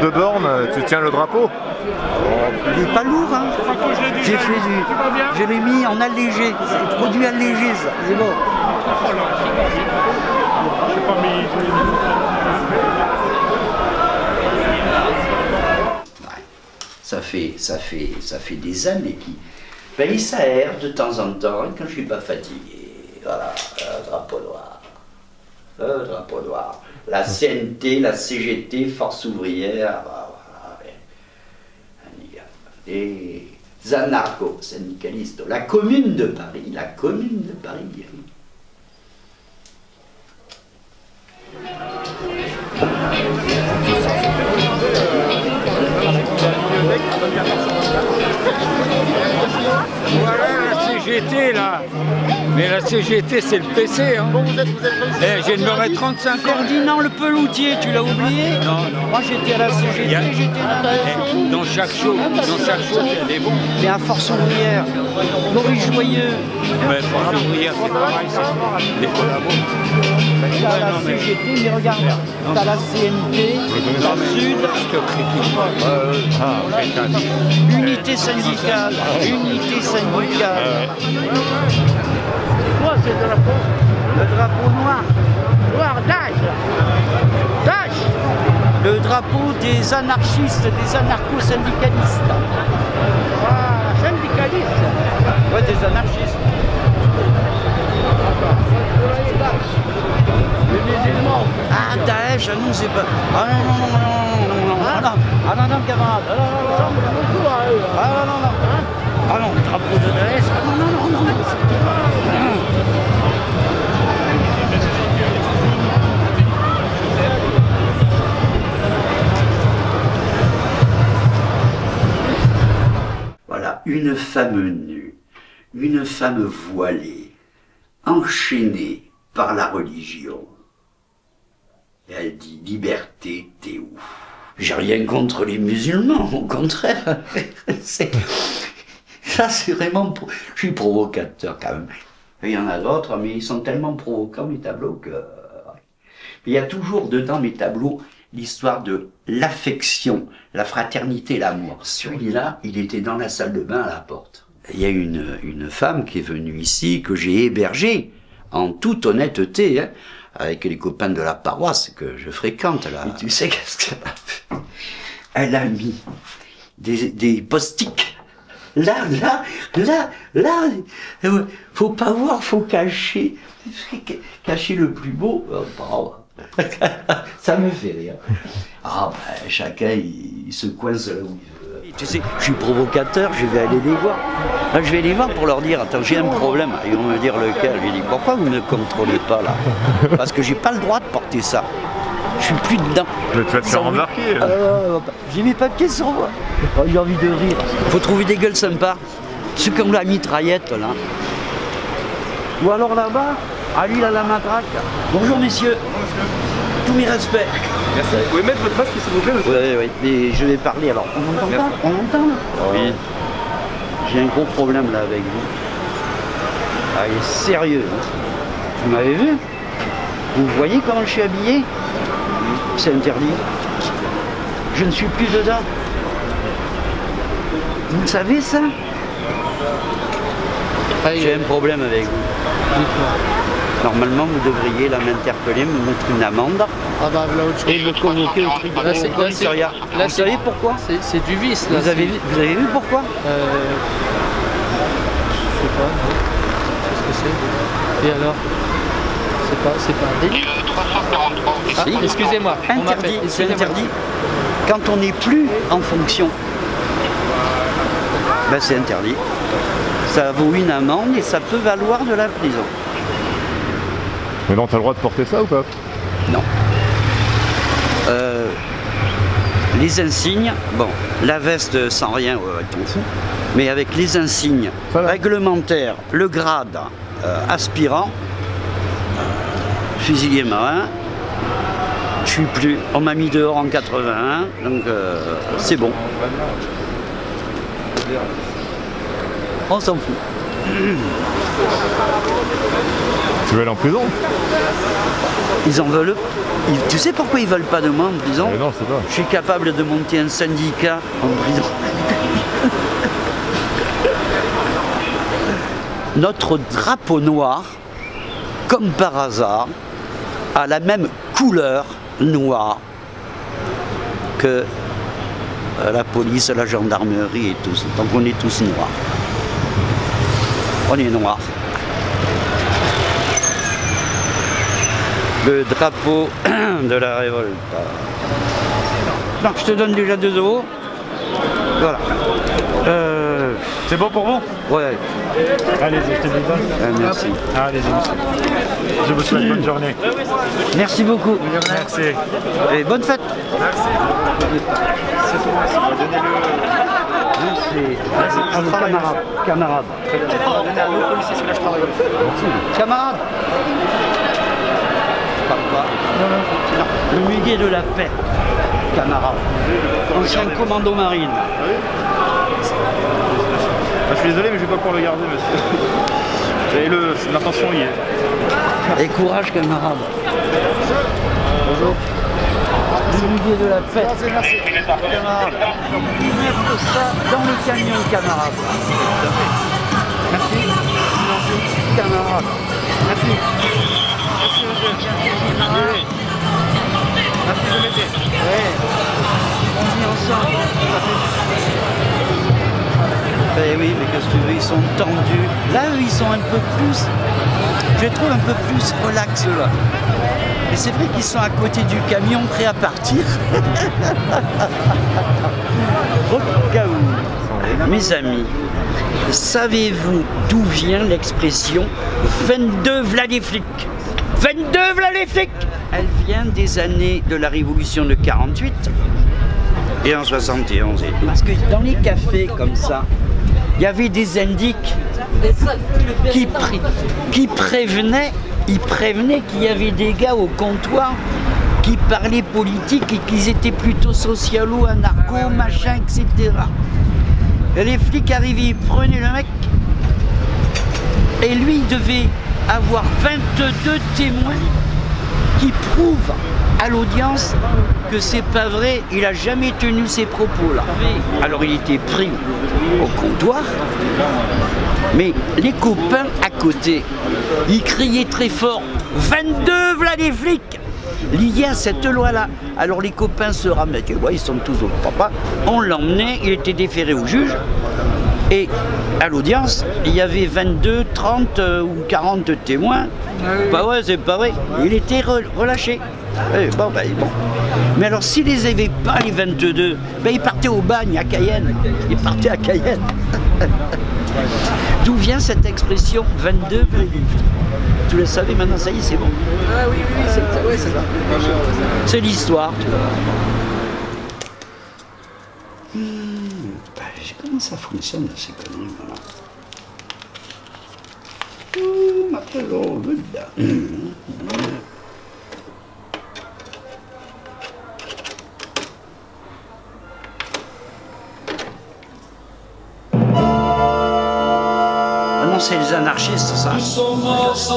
de bornes, tu tiens le drapeau? Il n'est pas lourd, hein. J'ai fait du... Je l'ai mis en allégé, c'est produit allégé, ça, c'est bon. Ça fait des années qu'il... Ben, il s'aère de temps en temps, quand je suis pas fatigué. Voilà, le drapeau noir. Le drapeau noir. La CNT, la CGT, Force ouvrière, voilà, les anarcho-syndicalistes, la Commune de Paris, Voilà la CGT là. Mais la CGT c'est le PC hein. J'ai demandé 35 ans. Ferdinand Le Peloutier, tu l'as oublié? Non, non. Moi j'étais à la CGT, j'étais là. Dans chaque show, il y a des bons. Mais à Force ouvrière, Maurice Joyeux. Mais Force ouvrière c'est pareil, c'est des collabos. T'as la CGT, mais regarde, t'as la CNT, dans le Sud. Je te critique pas. Unité syndicale, unité syndicale. Quoi, c'est le drapeau? Le drapeau noir. Noir d'âge. D'âge. Le drapeau des anarchistes, des anarcho-syndicalistes. Ah, syndicaliste. Ouais, des anarchistes. Les musulmans. Ah, Daesh, nous c'est pas... Ah non, non, non, non, non, non, non, non. Ah non, non, camarade. Ah non, non, non. Ah non, non, non. Ah non, drapeau de Daesh. Ah non, non, non, non. Voilà, une femme nue, une femme voilée, enchaînée par la religion. Et elle dit « Liberté, t'es où ?» J'ai rien contre les musulmans, au contraire. Ça, c'est vraiment... Je suis provocateur, quand même. Il y en a d'autres, mais ils sont tellement provocants, mes tableaux, que... Il y a toujours, dedans mes tableaux, l'histoire de l'affection, la fraternité, l'amour. Celui-là, il était dans la salle de bain à la porte. Il y a une femme qui est venue ici, que j'ai hébergée, en toute honnêteté, hein, avec les copains de la paroisse que je fréquente là. Et tu sais qu'est-ce qu'elle a fait? Elle a mis des post-it. Là, faut pas voir, faut cacher. Cacher le plus beau. Ça me fait rire. Ah ben, chacun il se coince là où il veut. Tu sais, je suis provocateur, je vais aller les voir. Là, je vais les voir pour leur dire, attends, j'ai un problème. Ils vont me dire lequel. Je lui dis, pourquoi vous ne me contrôlez pas là? Parce que j'ai pas le droit de porter ça. Je suis plus dedans. Tu vas te faire embarquer. J'ai mes papiers sur moi. Oh, j'ai envie de rire. Faut trouver des gueules sympas. Ceux qui ont la mitraillette là. Ou alors là-bas, à lui, il a la matraque. Bonjour messieurs. Tous mes respects. Merci. Vous pouvez mettre votre masque s'il vous plaît? Oui, mais je vais parler alors. On m'entend pas? On m'entend là? Oui. J'ai un gros problème là avec vous. Ah, il est sérieux. Hein. Vous m'avez vu? Vous voyez comment je suis habillé? C'est interdit. Je ne suis plus dedans. Vous le savez ça? J'ai un problème avec vous. Normalement, vous devriez là m'interpeller, me mettre une amende et me convoquer au commissariat. Vous savez pourquoi? C'est du vice là. Vous avez vu pourquoi? Je sais pas. Qu'est-ce que c'est? Et alors? C'est pas un délit? Ah, excusez-moi. Interdit, c'est interdit. Quand on n'est plus en fonction, ben c'est interdit. Ça vaut une amende et ça peut valoir de la prison. Mais non, t'as le droit de porter ça ou pas? Non. Les insignes, bon, la veste sans rien, t'en fous, mais avec les insignes réglementaires, le grade aspirant, fusilier marin, je suis plus, on m'a mis dehors en 81, donc c'est bon. On s'en fout. Tu veux aller en prison? Ils en veulent. Tu sais pourquoi ils veulent pas de moi en prison? Non, je sais pas. Je suis capable de monter un syndicat en prison. Notre drapeau noir, comme par hasard, a la même couleur noire que la police, la gendarmerie et tout. Donc on est tous noirs. On est noirs. Le drapeau de la révolte. Non, je te donne déjà 2 €. Voilà. C'est bon pour vous? Ouais. Allez-y, je te donne. Merci. Allez-y, monsieur. Je vous souhaite bonne journée. Merci beaucoup. Merci. Et bonne fête. Merci. C'est un camarade. Camarade. Camarade. Le muguet de la paix. Camarade. Ancien commando marine. Je suis désolé, mais je vais pas pouvoir le garder, monsieur. Et l'intention y est. Et courage, camarade. Bonjour. Le muguet de la paix. Camarade. Mettre ça dans le camion, camarade. Merci. Merci, camarade. Merci. Merci, monsieur. Merci, je m'étais. Ouais. On vit ensemble. Eh oui, mais qu'est-ce que tu veux, ils sont tendus. Là, eux, ils sont un peu plus, je les trouve un peu plus relax là. Et c'est vrai qu'ils sont à côté du camion, prêts à partir. Au cas où. Mes amis, savez-vous d'où vient l'expression 22 v'là les flics? 22 v'là les flics! Elle vient des années de la révolution de 48 et en 71. Parce que dans les cafés comme ça, il y avait des indiques qui prévenaient qu'il y avait des gars au comptoir qui parlaient politique et qu'ils étaient plutôt socialos, anarcho, machin, etc. Et les flics arrivaient, ils prenaient le mec et lui il devait avoir 22 témoins qui prouvent à l'audience que c'est pas vrai, il a jamais tenu ces propos-là. Alors il était pris au comptoir, mais les copains à côté, ils criaient très fort « 22 v'là les flics !» lié à cette loi-là. Alors les copains se ramenaient, ouais, ils sont tous au papa, on l'emmenait, il était déféré au juge, et à l'audience, il y avait 22, 30 ou 40 témoins. Bah ouais, c'est pas vrai, il était relâché. Bon. Mais alors s'il les avait pas les 22, ben il partait au bagne à Cayenne. Il partait à Cayenne. D'où vient cette expression 22 ? Tu le savais maintenant, ça y est, c'est bon. Ah oui, c'est ça. C'est l'histoire. Comment ça fonctionne ces conneries maintenant? Non, c'est les anarchistes, ça.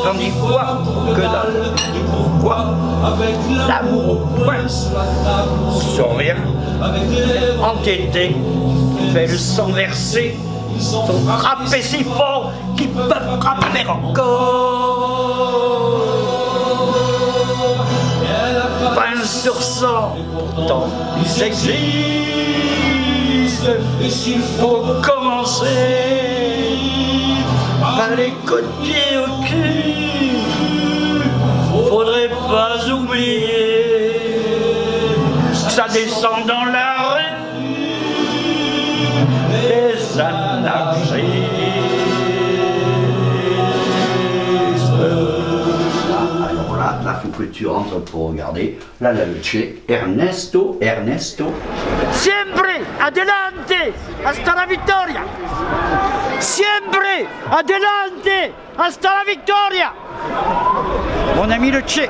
Tandis quoi? Que dalle. Quoi? L'amour au point. Sourire. Entêté. Fait le sang versé. Sont frappés si fort qu'ils peuvent frapper encore. Pain sur sang, pourtant ils existent. Et s'il faut commencer par les coups de pied au cul, faudrait pas oublier que ça descend dans la rue. Les anarchistes. Alors là, faut que tu rentres pour regarder. Là, la luce. Ernesto. Siempre adelante hasta la vittoria. Siempre adelante hasta la vittoria. Mon ami le Che,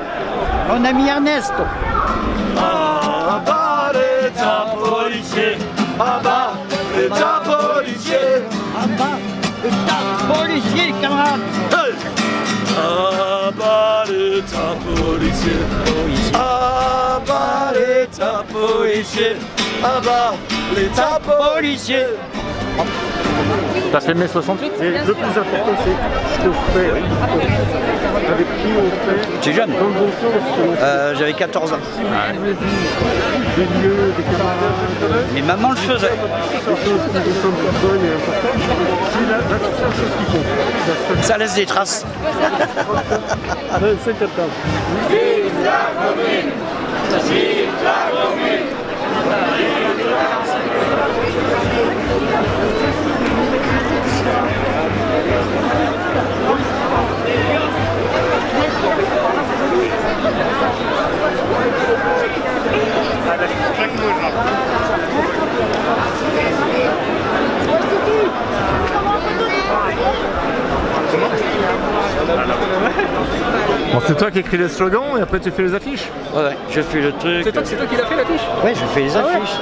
mon ami Ernesto. Abat l'État policier, abat l'État policier, Abat l'État policier. bas l'État policier. À bas l'État policier. À bas l'État policier. T'as fait mai 68? Et le plus important, c'est ce que je fais. Avec qui on fait. Tu es jeune? Dans le bon sens. J'avais 14 ans. Des lieux, des camarades. Mais maman le faisait. C'est bonne et importante. C'est la seule chose qui compte. Ça laisse des traces. C'est 14. Vive la commune! Vive la commune! Bon, c'est toi qui écris les slogans et après tu fais les affiches? Ouais, je fais le truc. C'est toi qui l'as fait l'affiche? Ouais, je fais les affiches.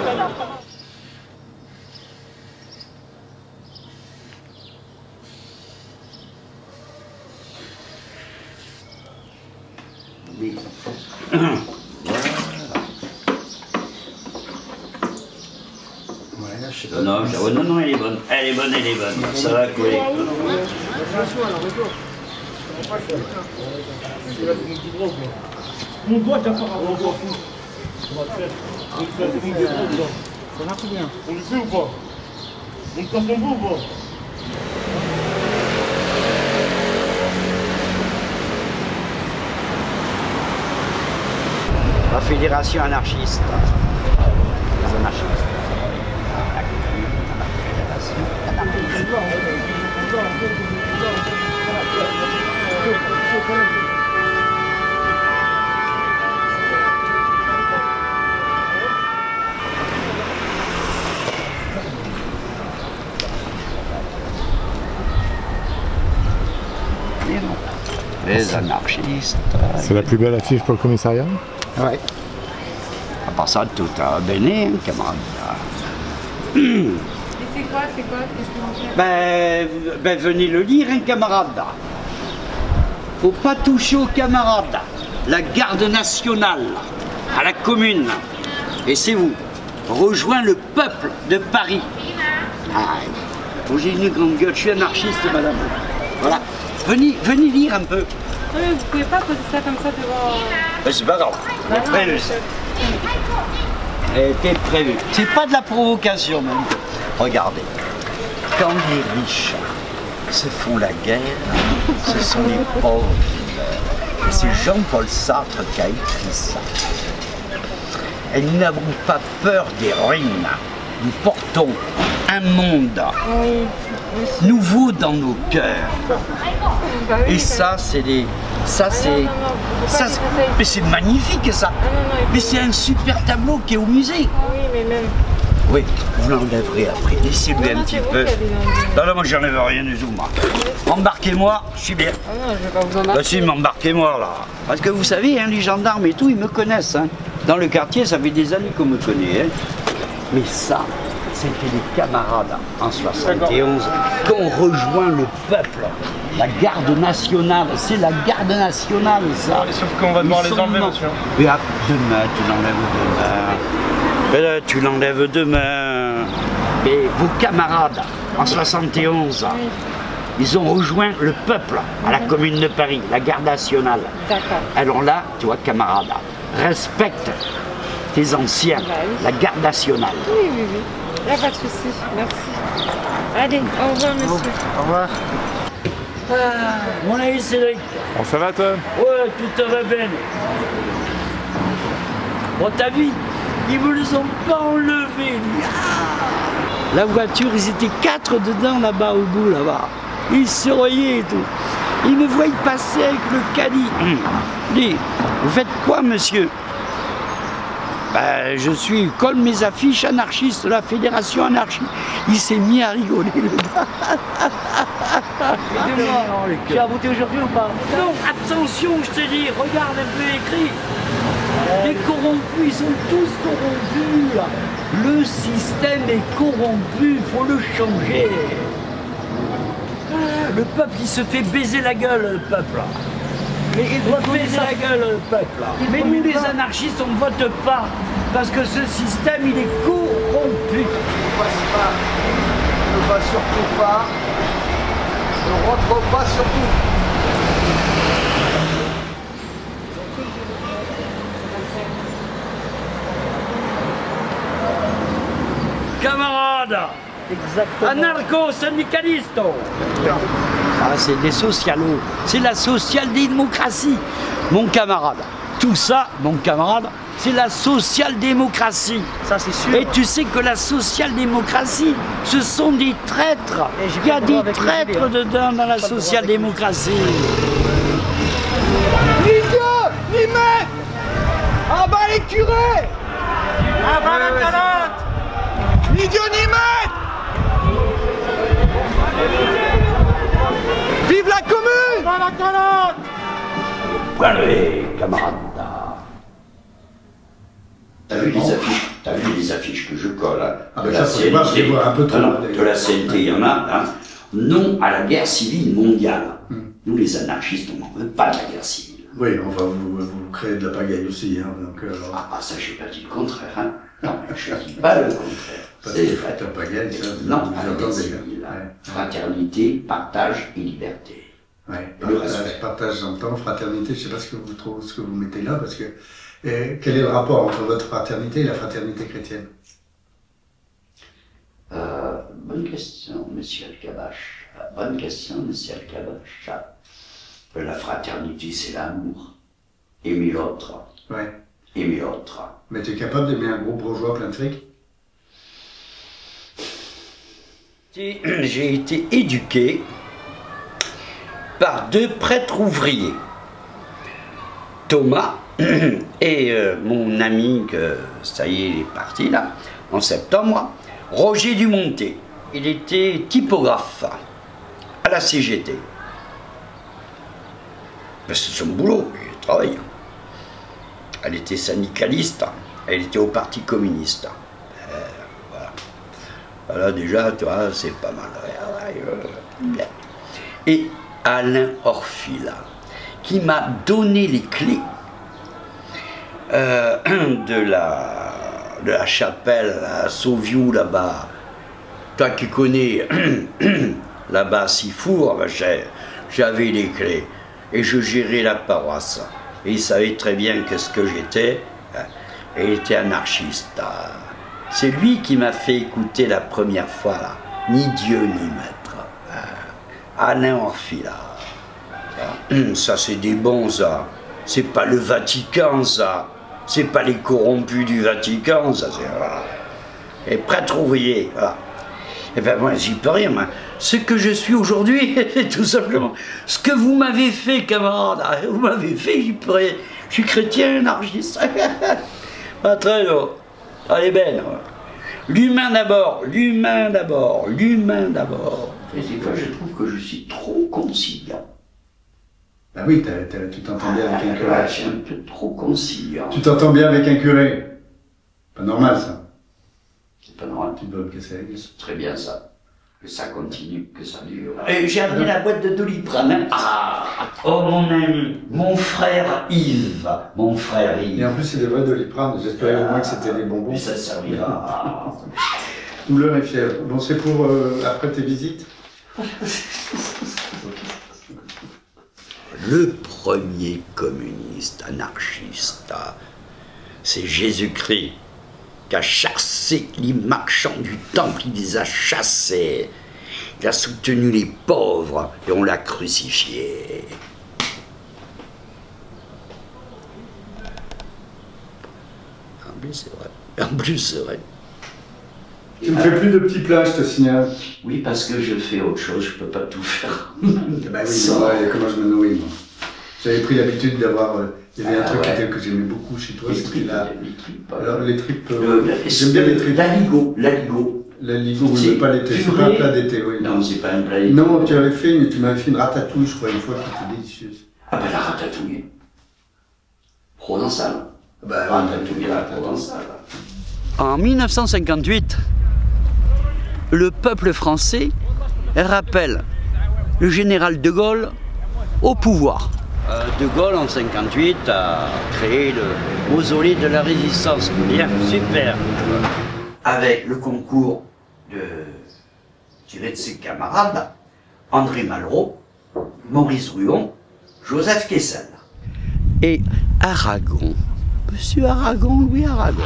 Non, elle est bonne. Elle est bonne, elle est bonne. Ça va coller. Mon doigt qui a pas on s'en fout. Ça marche bien. On le fait ou pas? On le casse ton bout ou pas? La fédération anarchiste. Les anarchistes. Les anarchistes. C'est la plus belle affiche pour le commissariat? Ouais. À part ça, tout a béné, camarade. Et c'est quoi? Qu'est-ce que Ben, venez le lire, hein, camarade. Faut pas toucher aux camarades. La garde nationale, à la commune. Et c'est vous. Rejoint le peuple de Paris. Ah, bon, j'ai une grande gueule, je suis anarchiste, madame. Voilà. Venez lire un peu. Oui, vous pouvez pas poser ça comme ça devant... Ben, c'est pas grave. C'est prévu. C'était prévu. C'est pas de la provocation, même. Regardez. Quand les riches se font la guerre, ce sont les pauvres qui meurent. Et c'est Jean-Paul Sartre qui a écrit ça. Et nous n'avons pas peur des ruines. Nous portons un monde nouveau dans nos cœurs. Et ça, c'est des... Ça, c'est... Mais c'est magnifique, ça. Mais c'est un super tableau qui est au musée. Oui, mais même... Oui, vous l'enlèverez après. Laissez-lui un petit peu. Non, moi, j'enlève rien du tout, moi. Embarquez-moi, je suis bien. Ah non, je vais pas vous embarquer. Bah si, m'embarquez-moi, là. Parce que vous savez, hein, les gendarmes et tout, ils me connaissent. Hein. Dans le quartier, ça fait des années qu'on me connaît. Hein. Mais ça, c'était des camarades en 71 qui ont rejoint le peuple. La garde nationale, c'est la garde nationale, ça. Sauf qu'on va devoir les enlever, monsieur. Mais demain, tu l'enlèves demain. Mais là, tu l'enlèves demain. Mais vos camarades, en 71, ils ont rejoint le peuple à la Commune de Paris, la garde nationale. D'accord. Alors là, tu vois, camarade, respecte tes anciens, la garde nationale. Oui, oui, oui. Il n'y a pas de souci. Merci. Allez, au revoir, monsieur. Au revoir. Mon ami Cédric. Bon, ça va toi? Ouais, tout va bien. Bon, t'as vu, ils me les ont pas enlevés. La voiture, ils étaient 4 dedans là-bas au bout, là-bas. Ils se royaient et tout. Ils me voient passer avec le caddie. Dis, vous faites quoi, monsieur? Ben, je suis, colle mes affiches anarchistes de la fédération anarchiste. Il s'est mis à rigoler, le gars. Tu as voté aujourd'hui ou pas? Non, attention, je te dis, regarde un peu écrit. Les corrompus, ils sont tous corrompus. Là. Le système est corrompu, il faut le changer. Le peuple, il se fait baiser la gueule, le peuple. Mais il doit baiser la gueule, le peuple. Mais nous, les anarchistes, on ne vote pas. Parce que ce système, il est corrompu. Ne passe pas. Ne va surtout pas. Ne rentre pas surtout. Camarades, anarcho-syndicalistes. Ah, c'est des socialos. C'est la social-démocratie, mon camarade. Tout ça, mon camarade, c'est la social-démocratie. Ça, c'est sûr. Et tu sais que la social-démocratie, ce sont des traîtres. Il y a des traîtres dedans dans la social-démocratie. Ni Dieu, ni maître. Ah bah les curés. Ah bah la calotte. Ni Dieu, ni maître. Vive la commune. Ah bah la calotte. Allez, camarades. T'as vu les affiches que je colle hein, de, la CNT, de la CNT, il y en a. Hein. Non à la guerre civile mondiale. Nous, les anarchistes, on n'en veut pas de la guerre civile. Oui, enfin, vous créez de la pagaille aussi. Hein, donc, Ah, ça, j'ai pas dit le contraire. Hein. Non, je ne dis pas le contraire. Parce que la pagaille, ça, non, à la guerre civile. Fraternité, partage et liberté. Ouais, le respect. Partage, j'entends, fraternité, je ne sais pas ce que vous mettez là, parce que quel est le rapport entre votre fraternité et la fraternité chrétienne? Bonne question, monsieur Alcabache. Bonne question, monsieur Alcabache. La fraternité, c'est l'amour. Aimer l'autre. Ouais. Aimer l'autre. Mais tu es capable d'aimer un gros bourgeois plein de fric? J'ai été éduqué par deux prêtres ouvriers. Thomas et mon ami, que ça y est, il est parti là, en septembre, Roger Dumonté. Il était typographe à la CGT. C'est son boulot, il travaille. Elle était syndicaliste, elle était au Parti communiste. Voilà. Voilà, déjà, tu vois, c'est pas mal. Bien. Et Alain Orfila, qui m'a donné les clés de la chapelle à Sauviou, là-bas. Toi qui connais, là-bas à Sifour, j'avais les clés. Et je gérais la paroisse. Et il savait très bien qu'est-ce que j'étais. Et il était anarchiste. C'est lui qui m'a fait écouter la première fois, là. Ni Dieu ni maître. Alain Orfila. Ça, c'est des bons, ça. C'est pas le Vatican, ça. C'est pas les corrompus du Vatican, ça. C'est et prêtre ouvrier. Voilà. Et ben moi, j'y peux rien. Moi. Ce que je suis aujourd'hui, tout simplement. Ce que vous m'avez fait, camarade, vous m'avez fait, j'y peux rien. Je suis chrétien, anarchiste. Pas très long. Allez, ben. L'humain d'abord, l'humain d'abord, l'humain d'abord. Et des fois, je trouve que je suis trop conciliant. Ah oui, tu t'entends bien avec un curé. Je suis un peu trop conciliant. Tu t'entends bien avec un curé. Pas normal, ça. C'est pas normal. Tu dois que c'est très bien, ça. Que ça continue, que ça dure. Et j'ai amené la boîte de Doliprane. Hein. Ah, oh, mon ami, mon frère Yves. Mon frère Yves. Et en plus, c'est des vrais Doliprane. J'espérais au moins que c'était des bonbons. Mais ça servira. Douleur est fière. Bon, c'est pour après tes visites. Le premier communiste anarchiste, c'est Jésus-Christ qui a chassé les marchands du temple, il les a chassés. Il a soutenu les pauvres et on l'a crucifié. En plus, c'est vrai. En plus, c'est vrai. Tu ne fais plus de petits plats, je te signale. Oui, parce que je fais autre chose, je peux pas tout faire. Bah oui, ouais, comment je me nourris, moi. J'avais pris l'habitude d'avoir... il y avait un truc que j'aimais beaucoup chez toi, c'était la... Alors, les tripes... J'aime bien les tripes. L'aligot. L'aligot, oui, mais pas l'été, c'est pas un plat d'été, oui. Non, c'est pas un plat d'été. Non, tu m'avais fait une ratatouille, je crois, une fois, qui était délicieuse. Ah ben la ratatouille. Provençale. Bah, ratatouille à la provençale. En 1958, le peuple français rappelle le général de Gaulle au pouvoir. De Gaulle, en 58, a créé le mausolée de la Résistance. Bien, super. Avec le concours tiré de ses camarades, André Malraux, Maurice Ruon, Joseph Kessel. Et Aragon, Monsieur Aragon, Louis Aragon.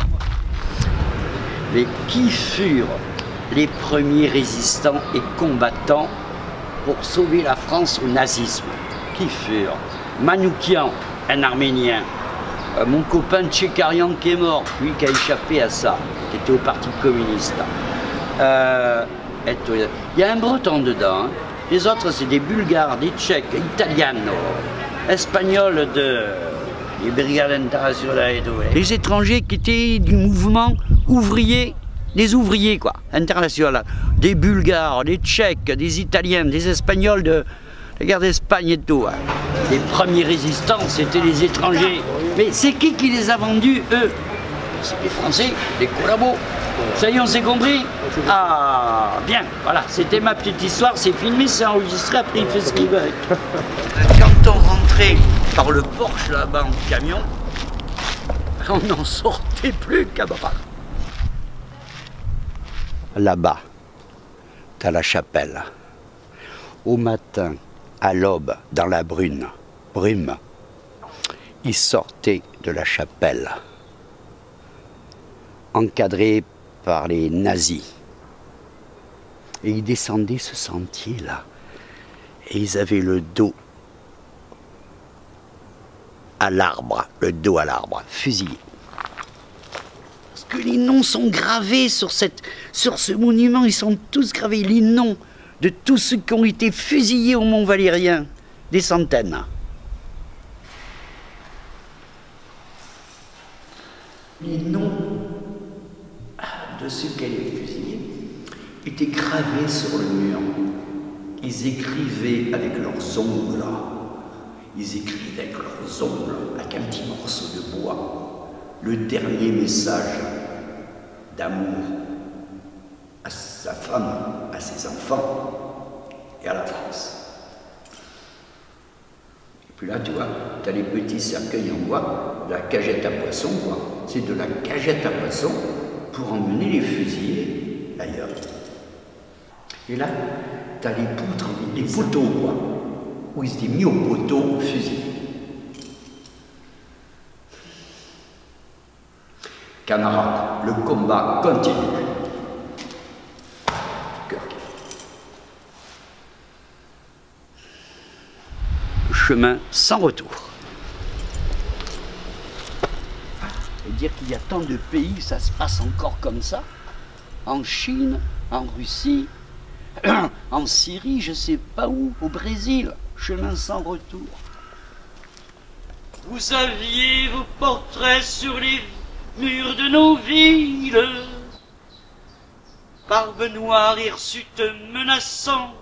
Mais qui furent les premiers résistants et combattants pour sauver la France au nazisme? Qui furent? Manoukian, un Arménien. Mon copain Tchékarian qui est mort, lui qui a échappé à ça, qui était au Parti communiste. Il y a un Breton dedans. Hein. Les autres, c'est des Bulgares, des Tchèques, Italiano, Espagnols des Brigades internationales et tout. Les étrangers qui étaient du mouvement ouvrier, des ouvriers quoi, international. Des Bulgares, des Tchèques, des Italiens, des Espagnols de la guerre d'Espagne et tout. Hein. Les premiers résistants, c'était les étrangers. Mais c'est qui les a vendus, eux? C'est les Français, les collabos. Ça y est, on s'est compris? Ah, bien, voilà, c'était ma petite histoire, c'est filmé, c'est enregistré, après il fait ce qu'il veut avec. Quand on rentrait par le porche là-bas en camion, on n'en sortait plus, camarade. Là-bas, t'as la chapelle. Au matin, à l'aube, dans la brume, ils sortaient de la chapelle, encadrés par les nazis. Et ils descendaient ce sentier-là. Et ils avaient le dos à l'arbre, fusillé. Parce que les noms sont gravés sur ce monument, ils sont tous gravés, les noms de tous ceux qui ont été fusillés au Mont Valérien, des centaines. Les noms de ceux qui allaient fusiller étaient gravés sur le mur. Ils écrivaient avec leurs ongles. Ils écrivaient avec leurs ongles, avec un petit morceau de bois, le dernier message d'amour à sa femme, à ses enfants et à la France. Et puis là, tu vois, tu as les petits cercueils en bois, de la cagette à poisson, quoi. C'est de la cagette à poisson pour emmener les fusillés ailleurs. Et là, tu as les poutres, les poteaux, quoi, où ils étaient mis au poteau fusillés. Camarades, le combat continue. Chemin sans retour. Et dire qu'il y a tant de pays, ça se passe encore comme ça, en Chine, en Russie, en Syrie, je sais pas où, au Brésil, chemin sans retour. Vous aviez vos portraits sur les murs de nos villes, barbe noire, hirsute menaçant,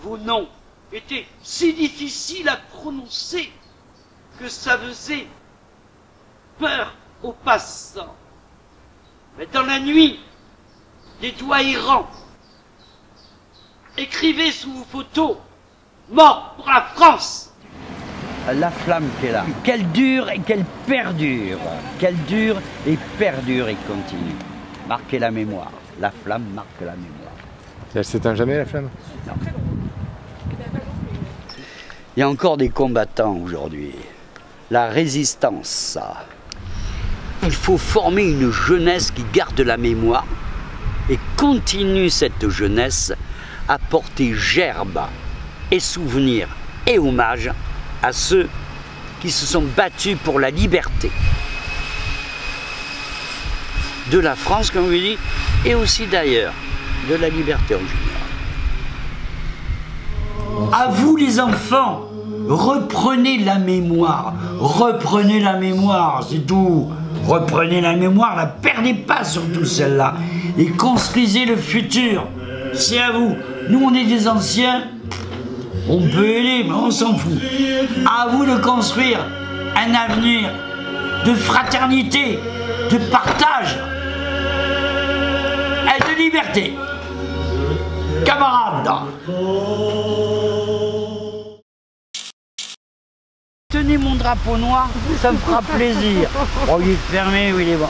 vos noms étaient si difficiles à prononcer que ça faisait peur aux passants. Mais dans la nuit, des doigts errants écrivaient sous vos photos « Mort pour la France !» La flamme qui est là, qu'elle dure et qu'elle perdure, qu'elle dure et perdure et continue. Marquez la mémoire, la flamme marque la mémoire. Elle s'éteint jamais, la flamme? Non. Il y a encore des combattants aujourd'hui. La résistance, ça. Il faut former une jeunesse qui garde la mémoire et continue cette jeunesse à porter gerbe et souvenirs et hommages à ceux qui se sont battus pour la liberté de la France, comme on dit, et aussi d'ailleurs, de la liberté en général. À vous les enfants, reprenez la mémoire, c'est tout. Reprenez la mémoire, la perdez pas surtout celle-là, et construisez le futur. C'est à vous. Nous on est des anciens, on peut aider, mais on s'en fout. À vous de construire un avenir de fraternité, de partage et de liberté. Camarades! ramener mon drapeau noir, ça me fera plaisir. Oh, il est fermé, oui, il est bon.